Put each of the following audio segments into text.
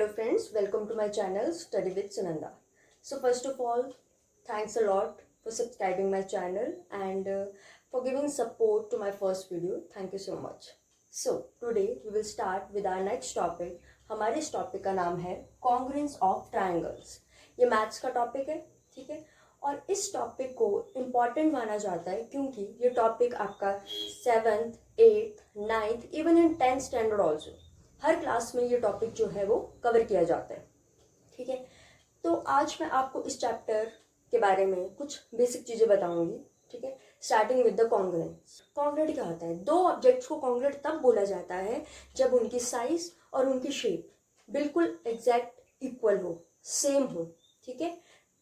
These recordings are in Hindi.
Hello friends, welcome to my channel Study with Sunanda. So first of all, thanks a lot for subscribing my channel and for giving support to my first video. Thank you so much. So today we will start with our next topic. हमारे इस टॉपिक का नाम है कॉन्ग्रुएंस ऑफ ट्रायंगल्स. ये मैथ्स का टॉपिक है, ठीक है. और इस टॉपिक को इम्पॉर्टेंट माना जाता है क्योंकि ये टॉपिक आपका 7th, 8th, 9th, even in 10th standard also her class में ये टॉपिक जो है वो कवर किया जाता है, ठीक है. तो आज मैं आपको इस चैप्टर के बारे में कुछ बेसिक चीज़ें बताऊंगी, ठीक है. Starting with the congruence. Congruent क्या होता है? दो ऑब्जेक्ट्स को कॉन्ग्रुएंट तब बोला जाता है जब उनकी साइज और उनकी शेप बिल्कुल एग्जैक्ट इक्वल हो, सेम हो, ठीक है.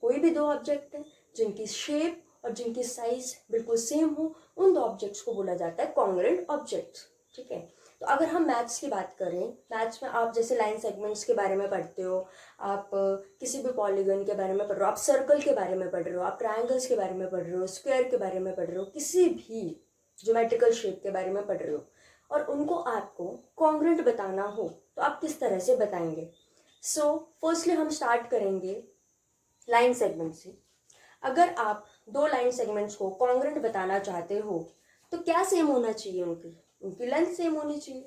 कोई भी दो ऑब्जेक्ट हैं जिनकी शेप और जिनकी साइज बिल्कुल सेम हो, उन दो ऑब्जेक्ट्स को बोला जाता है कॉन्ग्रुएंट ऑब्जेक्ट्स, ठीक है. तो अगर हम मैथ्स की बात करें, मैथ्स में आप जैसे लाइन सेगमेंट्स के बारे में पढ़ते हो, आप किसी भी पॉलीगन के बारे में पढ़ रहे हो, आप सर्कल के बारे में पढ़ रहे हो, आप ट्रायंगल्स के बारे में पढ़ रहे हो, स्क्वायर के बारे में पढ़ रहे हो, किसी भी ज्योमेट्रिकल शेप के बारे में पढ़ रहे हो और उनको आपको कॉन्ग्रुएंट बताना हो तो आप किस तरह से बताएंगे. सो फर्स्टली हम स्टार्ट करेंगे लाइन सेगमेंट से. अगर आप दो लाइन सेगमेंट्स को कॉन्ग्रुएंट बताना चाहते हो तो क्या सेम होना चाहिए? उनकी लेंथ सेम होनी चाहिए.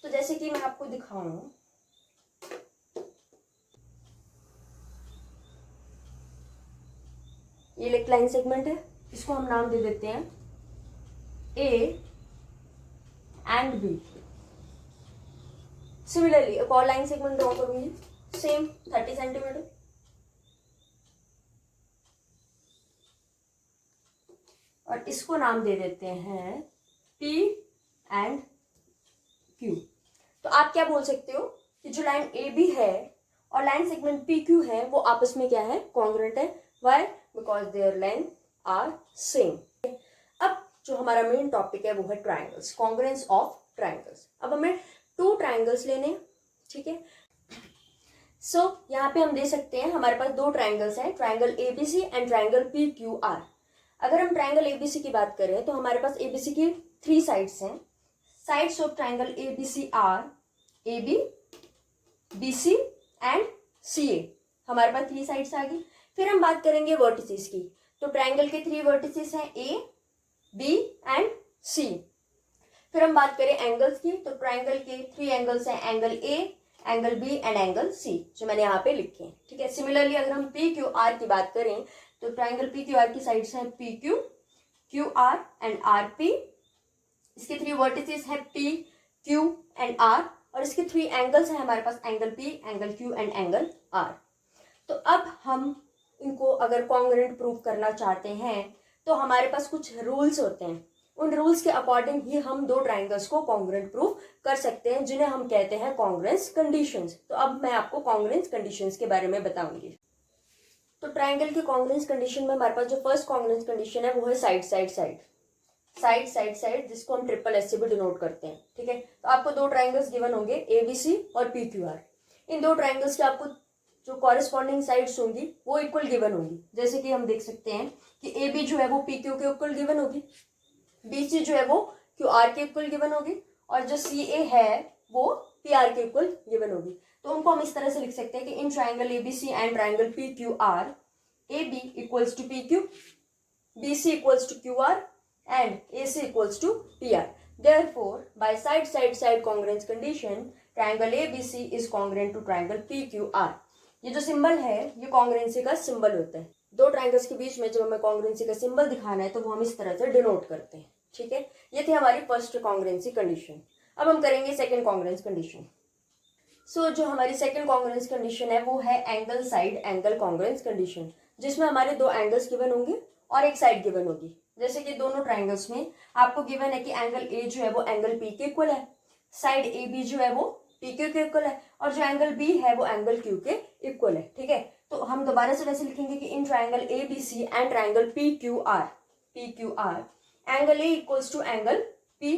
तो जैसे कि मैं आपको दिखाऊं, ये एक लाइन सेगमेंट है, इसको हम नाम दे देते हैं ए एंड बी. सिमिलरली एक और लाइन सेगमेंट ड्रॉ करूंगी, सेम 30 सेंटीमीटर. और इसको नाम दे देते हैं P एंड Q. तो आप क्या बोल सकते हो कि जो लाइन AB है और लाइन सेगमेंट PQ है वो आपस में क्या है? कॉन्ग्रुएंट है. Why? Because their length are same. अब जो हमारा मेन टॉपिक है वो है ट्रायंगल्स, कॉन्ग्रुएंस ऑफ ट्रायंगल्स. अब हमें टू ट्रायंगल्स लेने, ठीक है. सो यहाँ पे हम दे सकते हैं हमारे पास दो ट्रायंगल्स हैं, triangle ABC and triangle PQR. अगर हम ट्रायंगल एबीसी की बात करें तो हमारे पास एबीसी की 3 साइड्स हैं. Sides of triangle ABC are AB, BC and CA. हमारे पास 3 साइड्स आ गई. फिर हम बात करेंगे वर्टिसेस की. तो ट्रायंगल के 3 वर्टिसेस हैं A, B एंड C. फिर हम बात करें एंगल्स की, तो ट्रायंगल के 3 एंगल्स हैं, angle A, angle B and angle C, जो मैंने यहाँ पे लिखे हैं, ठीक है. सिमिलरली अगर हम PQR की बात करें तो ट्रायंगल PQR की साइड्स हैं PQ, QR एंड RP. इसके 3 वर्टिसेस हैं P, Q एंड R और इसके 3 एंगल्स हैं हमारे पास, angle P, angle Q and angle R. तो अब हम इनको अगर कॉन्ग्रुएंट प्रूव करना चाहते हैं तो हमारे पास कुछ रूल्स होते हैं. उन रूल्स के अकॉर्डिंग ही हम दो ट्रायंगल्स को कॉन्ग्रुएंट प्रूव कर सकते हैं, जिन्हें हम कहते हैं कॉन्ग्रुएंस कंडीशंस. तो अब मैं आपको कॉन्ग्रुएंस कंडीशंस के बारे में बताऊंगी. तो ट्रायंगल की कॉन्ग्रुएंस कंडीशन में हमारे पास जो फर्स्ट कॉन्ग्रुएंस कंडीशन है वो है side side side side side side, जिसको हम ट्रिपल एस से भी डिनोट करते हैं, ठीक है. तो आपको दो ट्रायंगल्स गिवन होंगे ABC और PQR. इन दो ट्रायंगल्स के आपको जो कॉरेस्पॉन्डिंग साइड्स होंगी वो इक्वल गिवन होंगी. जैसे कि हम देख सकते हैं कि AB जो है वो PQ के इक्वल गिवन होगी, BC जो है वो QR के इक्वल गिवन होगी और जो CA है वो PR के इक्वल गिवन होगी. तो उनको हम इस तरह से लिख सकते हैं कि in triangle ABC and triangle PQR AB equals to PQ, BC equals to QR and AC equals to PR. Therefore, by side congruence condition, triangle ABC is congruent to triangle PQR. ये जो सिंबल है ये कॉन्ग्रुएंसी का सिंबल होता है. दो ट्रायंगल्स के बीच में जब हमें कॉन्ग्रुएंसी का सिंबल दिखाना है तो वो हम इस तरह से डिनोट करते हैं, ठीक है. ये थी हमारी फर्स्ट कॉन्ग्रुएंसी कंडीशन. अब हम करेंगे सेकंड कॉन्ग्रुएंस कंडीशन. सो जो हमारी सेकंड कॉन्ग्रुएंस कंडीशन है वो है angle side angle congruence condition, जिसमें हमारे दो एंगल्स गिवन होंगे और एक साइड गिवन होगी. जैसे कि दोनों ट्रायंगल्स में आपको गिवन है कि एंगल A जो है वो एंगल P के इक्वल है, साइड AB जो है वो PQ के इक्वल है और जो एंगल B है वो एंगल Q के इक्वल है, ठीक है. तो हम दोबारा से वैसे लिखेंगे कि in triangle ABC and triangle PQR angle A equals to angle P,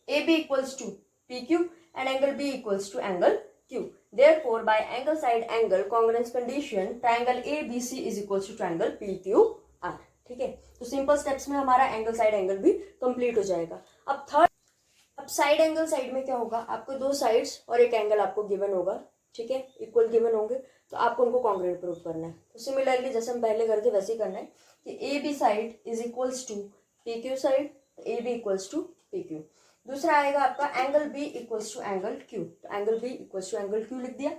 AB equals to PQ and angle B equals to angle Q. Therefore, by angle side angle congruence condition, triangle ABC is equals to triangle PQR. ठीक है. तो सिंपल स्टेप्स में हमारा एंगल साइड एंगल भी कंप्लीट हो जाएगा. अब साइड एंगल साइड में क्या होगा? आपको दो साइड्स और एक एंगल आपको गिवन होगा, ठीक है, इक्वल गिवन होंगे तो आपको उनको कॉन्ग्रुएंट प्रूव करना है। तो सिमिलरली जैसे हम पहले करते वैसे ही करना है कि A B side is equals to P Q side, A B equals to P Q. दूसरा आएगा आपका angle B equals to angle Q, तो angle B equals to angle Q लिख दिया।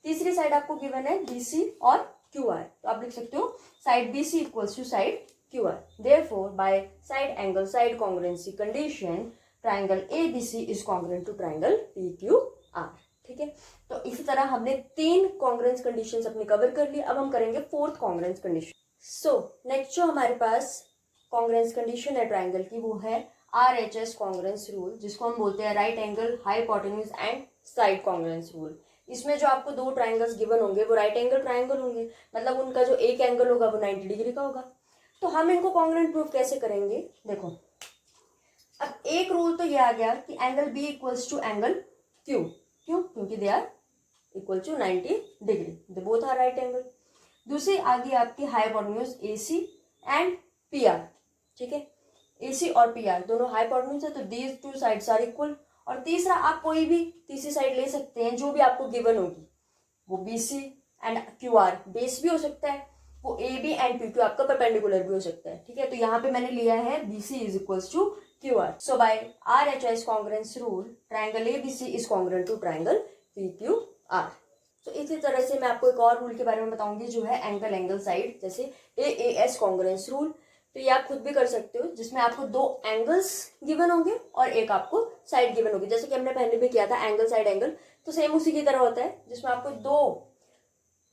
तीसरी साइड आपको गिवन है बी सी और क्यू आर, तो आप लिख सकते हो side B C equals to side Q R. Therefore by side angle side congruency condition triangle ABC is congruent to triangle PQR। ठीक है, तो इसी तरह हमने 3 कॉन्ग्रुएंस कंडीशंस अपने कवर कर लिए। अब हम करेंगे 4th congruence condition. So next जो हमारे पास कॉन्ग्रुएंस कंडीशन है ट्राइंगल की वो है RHS कॉन्ग्रुएंस रूल, जिसको हम बोलते हैं right angle hypotenuse and side congruence rule. इसमें जो आपको 2 ट्राइंगल्स गिवन होंगे वो राइट एंगल ट्राइंगल होंगे, मतलब उनका जो एक एंगल होगा वो 90 डिग्री का होगा। तो हम इनको कॉन्ग्रुएंट प्रूफ कैसे करेंगे, देखो अब एक रूल तो ये आ गया कि angle B equals to angle Q, क्यों, क्योंकि they are equal to 90 degree, they both are right angle. दूसरी आ गई आपकी हाइपोटेन्यूज AC एंड PR, ठीक है, AC और PR दोनों हाइपोटेन्यूज है तो दीज 2 साइड्स आर इक्वल। और तीसरा आप कोई भी तीसरी साइड ले सकते हैं जो भी आपको गिवन होगी, वो BC एंड QR बेस भी हो सकता है, वो AB एंड PQ आपका परपेंडिकुलर भी हो सकता है। ठीक है, तो यहाँ पे मैंने लिया है BC is equals to QR। So by RHS congruence rule, triangle ABC is congruent to triangle PQR. तो इसी तरह से मैं आपको एक और रूल के बारे में बताऊंगी जो है एंगल एंगल साइड, जैसे AAS कॉन्ग्रुएंस रूल। तो ये आप खुद भी कर सकते हो, जिसमें आपको 2 एंगल्स गिवन होंगे और एक आपको साइड गिवन होगी, जैसे कि हमने पहले भी किया था एंगल साइड एंगल, तो सेम उसी की तरह होता है जिसमें आपको 2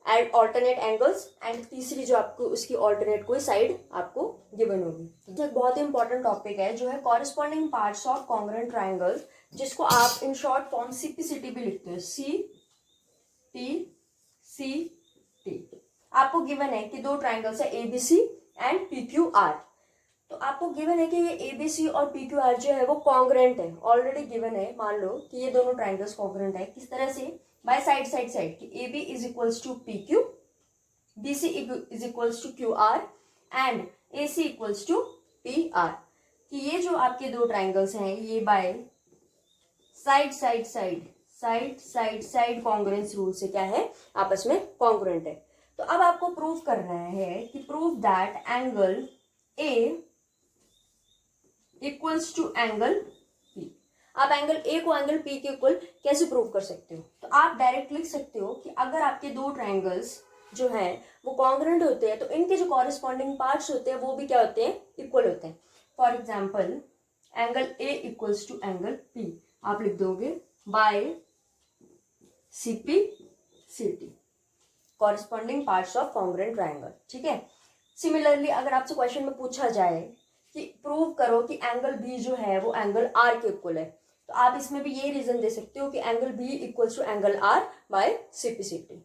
ऑल्टरनेट एंगल्स एंड तीसरी जो आपको उसकी ऑल्टरनेट कोई साइड आपको गिवन होगी। तो एक बहुत ही इंपॉर्टेंट टॉपिक है जो है corresponding parts of congruent triangles, जिसको आप इन शॉर्ट फॉर्म CPCT भी लिखते हो, CPCT। आपको गिवन है कि 2 ट्राइंगल्स है ABC एंड PQR, तो आपको गिवन है कि ये ABC और PQR जो है वो कॉन्ग्रुएंट है, ऑलरेडी गिवन है। मान लो कि ये दोनों ट्राइंगल्स कॉन्ग्रुएंट है, किस तरह से, बाय साइड कि AB is equals to PQ, BC is equals to QR and AC equals to PR। कि ये जो आपके 2 ट्राइंगल्स हैं ये बाय साइड कॉन्ग्रुएंस रूल से क्या है, आपस में कॉन्ग्रुएंट है। तो अब आपको प्रूव करना है कि prove that angle A equals to angle P। आप एंगल A को एंगल P के इक्वल कैसे प्रूव कर सकते हो, तो आप डायरेक्ट लिख सकते हो कि अगर आपके 2 ट्राइंगल्स जो हैं वो कॉन्ग्रुएंट होते हैं तो इनके जो कॉरेस्पॉन्डिंग पार्ट्स होते हैं वो भी क्या होते हैं, इक्वल होते हैं। For example angle A equals to angle P आप लिख दोगे by CPCT, corresponding parts of congruent triangle. ठीक है, सिमिलरली अगर आपसे क्वेश्चन में पूछा जाए कि प्रूव करो कि एंगल B जो है वो एंगल R के इक्वल है, तो आप इसमें भी ये रीजन दे सकते हो कि angle B equals to angle R by CPCT।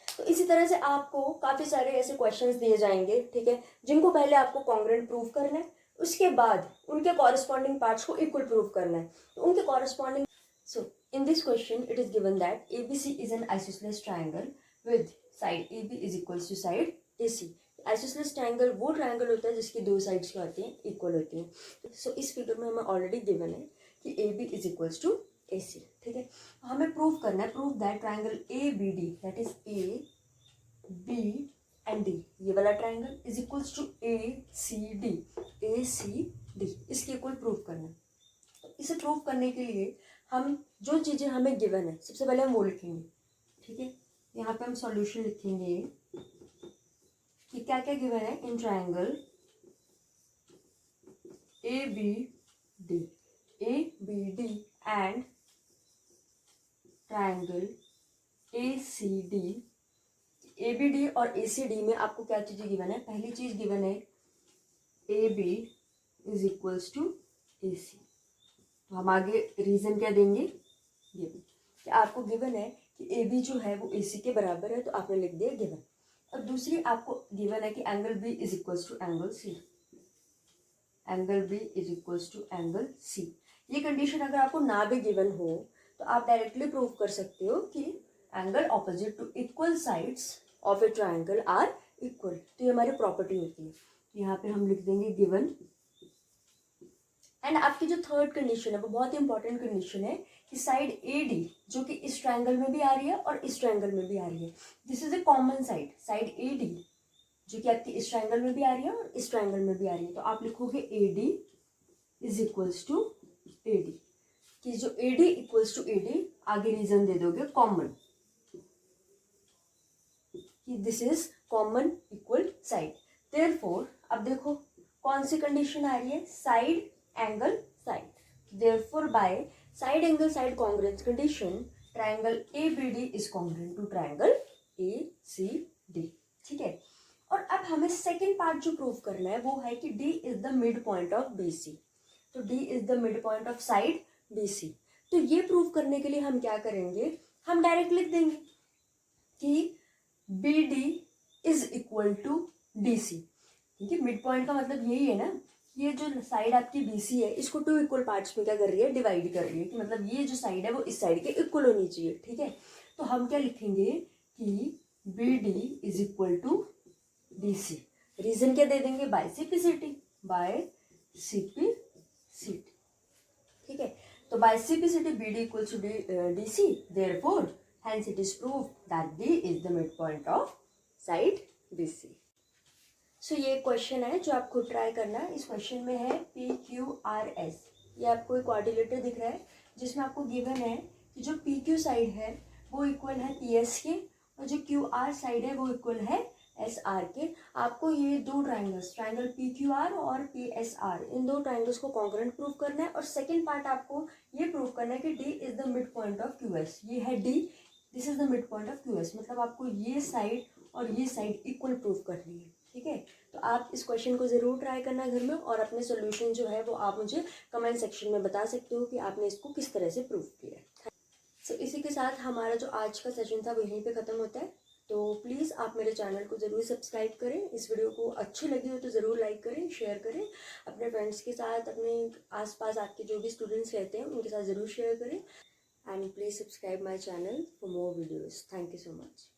तो इसी तरह से आपको काफी सारे ऐसे क्वेश्चंस दिए जाएंगे, ठीक है, जिनको पहले आपको कॉन्ग्रुएंट प्रूव करना है, उसके बाद उनके कॉरेस्पॉन्डिंग पार्ट्स को इक्वल प्रूव करना है। तो उनके corresponding, so in this question it is given that ABC is an isosceles triangle with side AB is equals to side AC। Isosceles triangle वो ट्राइंगल होता है जिसकी 2 साइड्स क्या होती हैं, इक्वल होती हैं। सो इस फिगर में हमें ऑलरेडी गिवन है कि AB is equals to AC। ठीक है, हमें प्रूव करना है, prove that triangle ABD that is AB and D, ये वाला triangle is equals to ACD, इसकी इक्वल प्रूव करना है। तो इसे प्रूव करने के लिए हम जो चीजें हमें गिवन है सबसे पहले हम वो लिखेंगे। ठीक है, यहाँ पे हम सॉल्यूशन लिखेंगे कि क्या क्या गिवन है in triangle ABD and triangle ACD। ABD और ACD में आपको क्या चीजें गिवन है, पहली चीज गिवन है AB is equals to AC। तो हम आगे रीजन क्या देंगे, ये कि आपको गिवन है कि AB जो है वो AC के बराबर है, तो आपने लिख दिया गिवन। और दूसरी आपको गिवन है कि angle B is equals to angle C, angle B is equals to angle C। ये कंडीशन अगर आपको ना भी गिवन हो तो आप डायरेक्टली प्रूव कर सकते हो कि angle opposite to equal sides of a triangle are equal. तो ये हमारी प्रॉपर्टी होती है, यहाँ पे हम लिख देंगे गिवन। एंड आपकी जो 3rd कंडीशन है वो बहुत ही इंपॉर्टेंट कंडीशन है कि साइड ए डी जो कि इस ट्रायंगल में भी आ रही है और इस ट्रायंगल में भी आ रही है, this is a common side, side A D जो कि आपकी इस ट्रायंगल में भी आ रही है और इस ट्रायंगल में भी आ रही है, तो आप लिखोगे A D is equals to A D, कि जो A D equals to A D, आगे रीजन दे दोगे कॉमन, कि this is common equal side. Therefore अब देखो कौन सी कंडीशन आ रही है, side angle side, therefore by side angle side congruence condition triangle ABD is congruent to triangle ACD। ठीक है, और अब हमें सेकेंड पार्ट जो प्रूव करना है वो है कि D is the mid point of BC, तो D is the mid point of side BC। तो ये प्रूव करने के लिए हम क्या करेंगे, हम डायरेक्ट लिख देंगे कि BD is equal to DC, क्योंकि मिड पॉइंट का मतलब यही है ना, ये जो साइड आपकी BC है इसको 2 इक्वल पार्ट्स में क्या कर रही है, डिवाइड कर रही है, कि मतलब ये जो साइड है वो इस साइड के इक्वल होनी चाहिए। ठीक है, तो हम क्या लिखेंगे कि BD is equal to DC, reason क्या दे देंगे, बाय सिपिसिटी, बाय सिपिसिटी। ठीक है, तो by CPCT BD equals to DC, therefore hence it is proved that D is the midpoint of side BC। सो ये क्वेश्चन है जो आप खुद ट्राई करना है। इस क्वेश्चन में है PQRS, ये आपको एक क्वाड्रिलेटर दिख रहा है जिसमें आपको गिवन है कि जो PQ साइड है वो इक्वल है PS के और जो QR साइड है वो इक्वल है SR के। आपको ये दो ट्राइंगल्स, ट्राइंगल PQR और PSR, इन दो ट्राइंगल्स को कॉन्ग्रुएंट प्रूव करना है, और सेकेंड पार्ट आपको ये प्रूव करना है कि D is the mid point of QS, ये है D, this is the mid point of QS, मतलब आपको ये साइड और ये साइड इक्वल प्रूव करनी है। ठीक है, तो आप इस क्वेश्चन को ज़रूर ट्राई करना घर में, और अपने सोल्यूशन जो है वो आप मुझे कमेंट सेक्शन में बता सकते हो कि आपने इसको किस तरह से प्रूव किया है। सो इसी के साथ हमारा जो आज का सेशन था वो यहीं पे ख़त्म होता है। तो प्लीज़ आप मेरे चैनल को ज़रूर सब्सक्राइब करें, इस वीडियो को अच्छी लगी हो तो ज़रूर लाइक करें, शेयर करें अपने फ्रेंड्स के साथ, अपने आसपास आपके जो भी स्टूडेंट्स रहते हैं उनके साथ ज़रूर शेयर करें, and please subscribe my channel for more videos. Thank you so much.